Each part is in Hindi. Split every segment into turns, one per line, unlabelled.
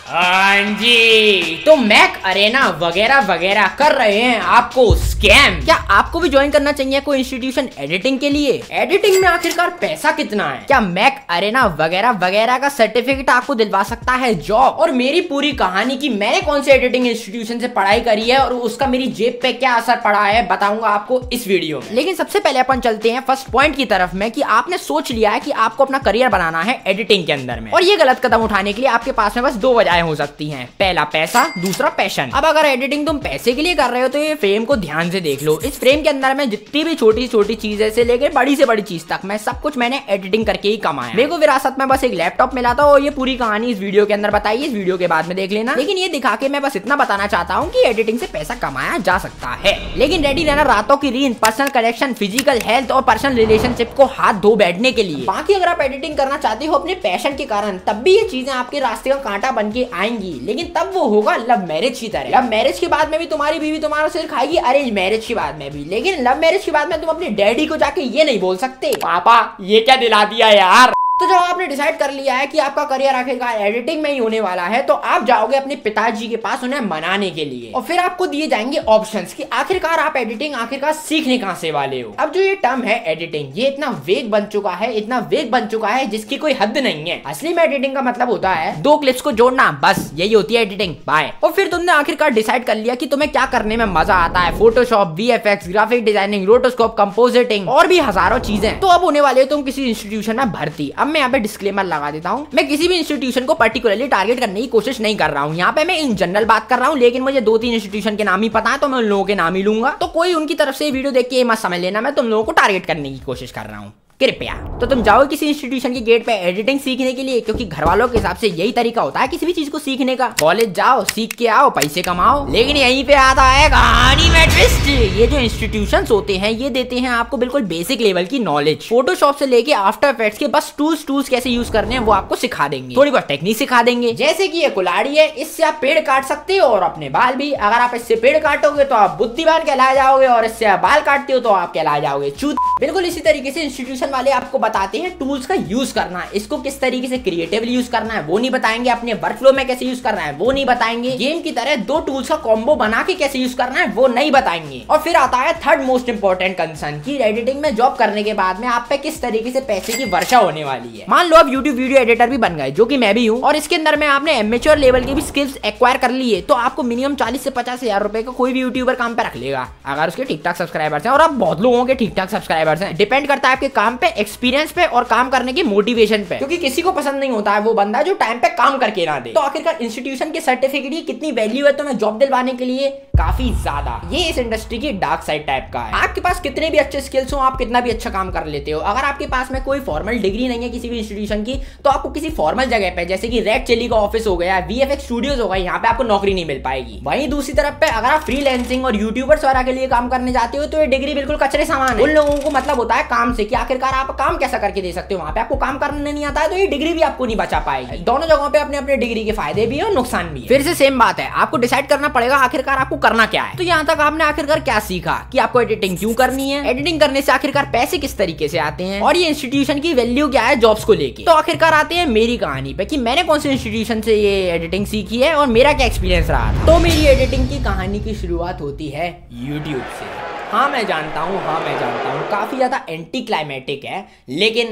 हाँ जी, तो मैक अरेना वगैरह वगैरह कर रहे हैं आपको स्कैम। क्या आपको भी ज्वाइन करना चाहिए कोई इंस्टीट्यूशन एडिटिंग के लिए? एडिटिंग में आखिरकार पैसा कितना है? क्या मैक अरेना वगैरह वगैरह का सर्टिफिकेट आपको दिलवा सकता है जॉब? और मेरी पूरी कहानी की मैंने कौन से एडिटिंग इंस्टीट्यूशन से पढ़ाई करी है और उसका मेरी जेब पे क्या असर पड़ा है बताऊंगा आपको इस वीडियो में। लेकिन सबसे पहले अपन चलते हैं फर्स्ट पॉइंट की तरफ में कि आपने सोच लिया है कि आपको अपना करियर बनाना है एडिटिंग के अंदर में, और ये गलत कदम उठाने के लिए आपके पास में बस दो वजह हो सकती हैं। पहला पैसा, दूसरा पैशन। अब अगर एडिटिंग तुम पैसे के लिए कर रहे हो तो ये फ्रेम को ध्यान से देख लो। इस फ्रेम के अंदर में जितनी भी छोटी छोटी चीजें से लेकर बड़ी से बड़ी चीज तक मैं सब कुछ मैंने एडिटिंग करके ही कमाया। मेरे को विरासत में बस एक लैपटॉप मिला था और ये पूरी कहानी इस वीडियो के अंदर बताई, इस वीडियो के बाद में देख लेना। लेकिन ये दिखा के मैं बस इतना बताना चाहता हूँ कि एडिटिंग से पैसा कमाया जा सकता है, लेकिन रेडी रहना रातों की नींद, पर्सनल कनेक्शन, फिजिकल हेल्थ और पर्सनल रिलेशनशिप को हाथ धो बैठने के लिए। बाकी अगर आप एडिटिंग करना चाहते हो अपने पैशन के कारण, तब भी ये चीजें आपके रास्ते का कांटा बन के आएंगी, लेकिन तब वो होगा लव मैरिज की तरह। लव मैरिज के बाद में भी तुम्हारी बीवी तुम्हारा सिर खाएगी, अरेंज मैरिज के बाद में भी। लेकिन लव मैरिज के बाद में तुम अपने डैडी को जाके ये नहीं बोल सकते पापा ये क्या दिला दिया यार। तो जब आपने डिसाइड कर लिया है कि आपका करियर आखिरकार एडिटिंग में ही होने वाला है, तो आप जाओगे अपने पिताजी के पास उन्हें मनाने के लिए, और फिर आपको दिए जाएंगे ऑप्शंस कि आखिरकार आप एडिटिंग आखिरकार सीखने कहां से वाले हो। अब जो ये टर्म है एडिटिंग, ये इतना वेग बन चुका है, इतना वेग बन चुका है जिसकी कोई हद नहीं है। असली में एडिटिंग का मतलब होता है दो क्लिप्स को जोड़ना, बस यही होती है एडिटिंग। बाय। और फिर तुमने आखिरकार डिसाइड कर लिया कि तुम्हें क्या करने में मजा आता है, Photoshop, VFX, graphic designing, rotoscope, compositing और भी हजारों चीजें। तो अब होने वाले हो तुम किसी इंस्टीट्यूशन में भर्ती। अब मैं यहाँ पे डिस्क्लेमर लगा देता हूं, मैं किसी भी इंस्टीट्यूशन को पर्टिकुलरली टारगेट करने की कोशिश नहीं कर रहा हूं। यहाँ पे मैं इन जनरल बात कर रहा हूं, लेकिन मुझे 2-3 इंस्टीट्यूशन के नाम ही पता है तो मैं उन लोगों के नाम ही लूंगा। तो कोई उनकी तरफ से वीडियो देख के मत समझ लेना मैं तुम लोगों को टारगेट करने की कोशिश कर रहा हूं, कृपया। तो तुम जाओ किसी इंस्टीट्यूशन के गेट पे एडिटिंग सीखने के लिए, क्योंकि घर वालों के हिसाब से यही तरीका होता है किसी भी चीज को सीखने का। कॉलेज जाओ, सीख के आओ, पैसे कमाओ। लेकिन यहीं पे आता है कहानी में ट्विस्ट। ये जो इंस्टीट्यूशंस होते हैं ये देते हैं आपको बिल्कुल बेसिक लेवल की नॉलेज। फोटोशॉप से लेके आफ्टर इफेक्ट्स के बस टूल्स कैसे यूज करने हैं वो आपको सिखा देंगे, थोड़ी बहुत टेक्निक सिखा देंगे। जैसे कि ये कुल्हाड़ी है, इससे आप पेड़ काट सकते हो और अपने बाल भी। अगर आप इससे पेड़ काटोगे तो आप बुद्धिमान कहलाए जाओगे, और इससे आप बाल काटते हो तो आप कहलाए जाओगे चूत। बिल्कुल इसी तरीके से इंस्टीट्यूशन वाले आपको बताते हैं टूल्स का यूज करना, इसको किस तरीके से क्रिएटिवली यूज करना है वो नहीं बताएंगे, अपने वर्कफ्लो में कैसे यूज करना है वो नहीं बताएंगे, गेम की तरह दो टूल्स का कॉम्बो बना के कैसे यूज करना है वो नहीं बताएंगे। और फिर आता है थर्ड मोस्ट इंपोर्टेंट कंसर्न कि एडिटिंग में जॉब करने के बाद में आप पे किस तरीके से पैसे की वर्षा होने वाली है। मान लो आप यूट्यूब वीडियो एडिटर भी बन गए, जो कि मैं भी हूँ, और इसके अंदर में आपने एमेच्योर लेवल की भी स्किल्स एक्वायर कर ली है, तो आपको मिनिमम 40 से 50 हजार रुपए का कोई भी यूट्यूबर काम पे रख लेगा, अगर उसके ठीक ठाक सब्सक्राइबर्स हैं। और आप बहुत लोगों के ठीक ठाक सब्सक्राइबर्स हैं। डिपेंड करता है आपके काम पे, एक्सपीरियंस पे और काम करने की मोटिवेशन पे, क्योंकि किसी को पसंद नहीं होता है वो बंदा जो टाइम पे काम करके ना दे। तो आखिरकार इंस्टीट्यूशन के सर्टिफिकेट की कितनी वैल्यू है तुम्हें जॉब दिलवाने के लिए? काफी ज्यादा। ये इस इंडस्ट्री की डार्क साइड टाइप का है। आपके पास कितने भी अच्छे स्किल्स हो, आप कितना भी अच्छा काम कर लेते हो, अगर आपके पास में कोई फॉर्मल डिग्री नहीं है किसी भी इंस्टीट्यूशन की, तो आपको किसी फॉर्मल जगह पे जैसे कि रेड चिली का ऑफिस हो गया, वीएफएक्स स्टूडियोज हो गया, यहाँ पे आपको नौकरी नहीं मिल पाएगी। वहीं दूसरी तरफ पे अगर आप फ्रीलांसिंग और यूट्यूबर्स वगैरह के लिए काम करने जाते हो तो ये डिग्री बिल्कुल कचरे सामान है। उन लोगों को मतलब होता है काम से कि आखिरकार आप काम कैसा करके दे सकते हो। वहां पे आपको काम करने नहीं आता है तो ये डिग्री भी आपको नहीं बचा पाएगी। दोनों जगहों पे अपने अपने डिग्री के फायदे भी है और नुकसान भी है। फिर से सेम बात है, आपको डिसाइड करना पड़ेगा आखिरकार आपको करना क्या है। तो यहाँ तक आपने आखिरकार क्या सीखा कि आपको एडिटिंग क्यों करनी है, एडिटिंग करने से आखिरकार पैसे किस तरीके से आते हैं, और ये इंस्टीट्यूशन की वैल्यू क्या है जॉब्स को लेके। तो आखिरकार आते हैं मेरी कहानी पे कि मैंने कौन से इंस्टीट्यूशन से ये एडिटिंग सीखी है और मेरा क्या एक्सपीरियंस रहा था। तो मेरी एडिटिंग की कहानी की शुरुआत होती है यूट्यूब से। हाँ मैं जानता हूँ, काफी ज्यादा एंटी क्लाइमेटिक है, लेकिन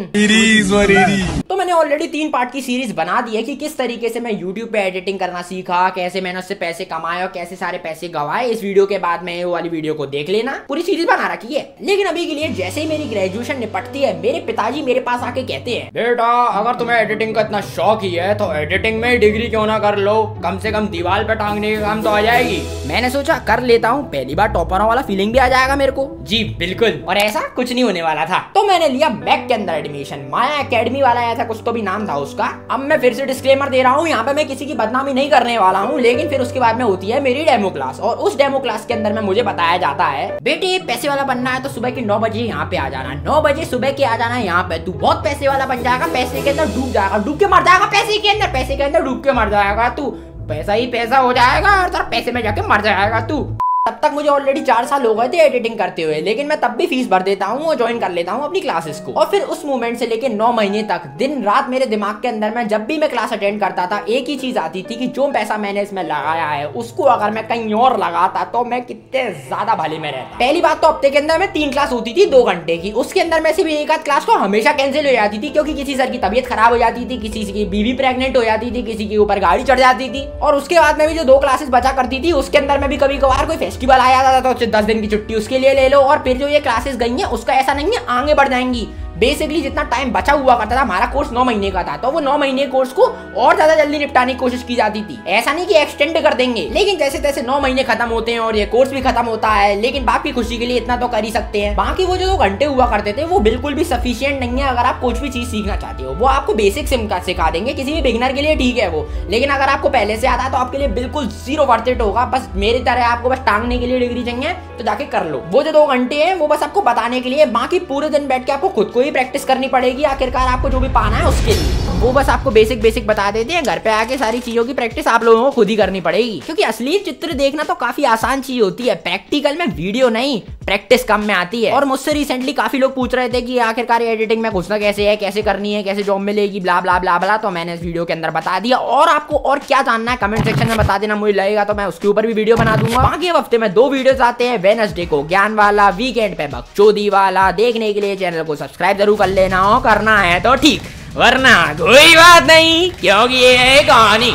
तो मैंने ऑलरेडी 3 पार्ट की सीरीज बना दी है कि किस तरीके से मैं YouTube पे एडिटिंग करना सीखा, कैसे मैंने उससे पैसे कमाए और कैसे सारे पैसे गवाए। इस वीडियो के बाद में वो वाली वीडियो को देख लेना, पूरी सीरीज बना रखी है। लेकिन अभी के लिए जैसे ही मेरी ग्रेजुएशन निपटती है, मेरे पिताजी मेरे पास आके कहते हैं, बेटा अगर तुम्हें एडिटिंग का इतना शौक ही है तो एडिटिंग में डिग्री क्यों ना कर लो, कम से कम दीवार पे टांगने का काम तो आ जाएगी। मैंने सोचा कर लेता हूँ, पहली बार टॉपरों वाला फीलिंग भी आ जाएगा मेरे को। जी बिल्कुल, और ऐसा कुछ नहीं होने वाला था। तो मैंने लिया मैक के अंदर एडमिशन, माया एकेडमी वाला ऐसा कुछ तो भी नाम था उसका। अब मैं फिर से डिस्क्लेमर दे रहा हूँ, यहाँ पे मैं किसी की बदनामी नहीं करने वाला हूँ। लेकिन फिर उसके बाद में होती है मेरी डेमो क्लास, और उस डेमो क्लास के अंदर में मुझे बताया जाता है, बेटे पैसे वाला बनना है तो सुबह के 9 बजे यहाँ पे आ जाना, 9 बजे सुबह के आ जाना यहाँ पे, तू बहुत पैसे वाला बन जाएगा, पैसे के अंदर डूब जाएगा, डूब के मर जाएगा, पैसे के अंदर डूब के मर जाएगा, तू पैसा ही पैसा हो जाएगा और तेरा पैसे में जाके मर जाएगा तू। तब तक मुझे ऑलरेडी 4 साल हो गए थे एडिटिंग करते हुए, लेकिन मैं तब भी फीस भर देता हूँ और ज्वाइन कर लेता हूँ अपनी क्लासेस को। और फिर उस मोमेंट से लेके 9 महीने तक दिन रात मेरे दिमाग के अंदर में जब भी मैं क्लास अटेंड करता था एक ही चीज आती थी कि जो पैसा मैंने इसमें लगाया है उसको अगर मैं कहीं और लगाता तो मैं कितने ज्यादा भले में रहता। पहली बात तो हफ्ते के अंदर में 3 क्लास होती थी 2 घंटे की, उसके अंदर में से भी एक आध क्लास तो हमेशा कैंसिल हो जाती थी क्योंकि किसी सर की तबीयत खराब हो जाती थी, किसी की बीवी प्रेग्नेंट हो जाती थी, किसी के ऊपर गाड़ी चढ़ जाती थी। और उसके बाद में भी जो 2 क्लासेस बचा करती थी उसके अंदर में भी कभी कभार कोई फेस्टिवल आ जाता था तो 10 दिन की छुट्टी उसके लिए ले लो। और फिर जो ये क्लासेस गई हैं उसका ऐसा नहीं है आगे बढ़ जाएंगी। बेसिकली जितना टाइम बचा हुआ करता था, हमारा कोर्स 9 महीने का था, तो वो 9 महीने कोर्स को और ज्यादा जल्दी निपटाने की कोशिश की जाती थी। ऐसा नहीं कि एक्सटेंड कर देंगे, लेकिन जैसे तैसे 9 महीने खत्म होते हैं और ये कोर्स भी खत्म होता है। लेकिन बाप की खुशी के लिए इतना तो कर ही सकते हैं। बाकी वो जो 2 घंटे हुआ करते थे वो बिल्कुल भी सफिशिएंट नहीं है अगर आप कुछ भी चीज सीखना चाहते हो। वो आपको बेसिक सिखा देंगे, किसी भी बिगिनर के लिए ठीक है वो, लेकिन अगर आपको पहले से आता है तो आपके लिए बिल्कुल 0 वर्थ इट होगा। बस मेरी तरह आपको बस टांगने के लिए डिग्री चाहिए तो जाके कर लो। वो जो 2 घंटे हैं वो बस आपको बताने के लिए, बाकी पूरे दिन बैठ के आपको खुद को ही प्रैक्टिस करनी पड़ेगी आखिरकार आपको जो भी पाना है उसके लिए। वो बस आपको बेसिक बता देते हैं, घर पे आके सारी चीजों की प्रैक्टिस आप लोगों को खुद ही करनी पड़ेगी। क्योंकि असली चित्र देखना तो काफी आसान चीज होती है, प्रैक्टिकल में वीडियो नहीं प्रैक्टिस कम में आती है। और मुझसे रिसेंटली काफी लोग पूछ रहे थे कि आखिरकार एडिटिंग में घुसना कैसे है, कैसे करनी है, कैसे जॉब मिलेगी, ब्ला ब्ला ब्ला ब्ला। तो मैंने इस वीडियो के अंदर बता दिया। और आपको और क्या जानना है कमेंट सेक्शन में बता देना, मुझे लगेगा तो मैं उसके ऊपर भी वीडियो बना दूंगा। बाकी हफ्ते में 2 वीडियोस आते हैं, वेडनेसडे को ज्ञान वाला, वीकेंड पे बकचोदी वाला। देखने के लिए चैनल को सब्सक्राइब जरूर कर लेना हो, करना है तो ठीक, वरना कोई बात नहीं, क्योंकि ये है कहानी,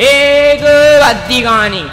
एक भद्दी कहानी।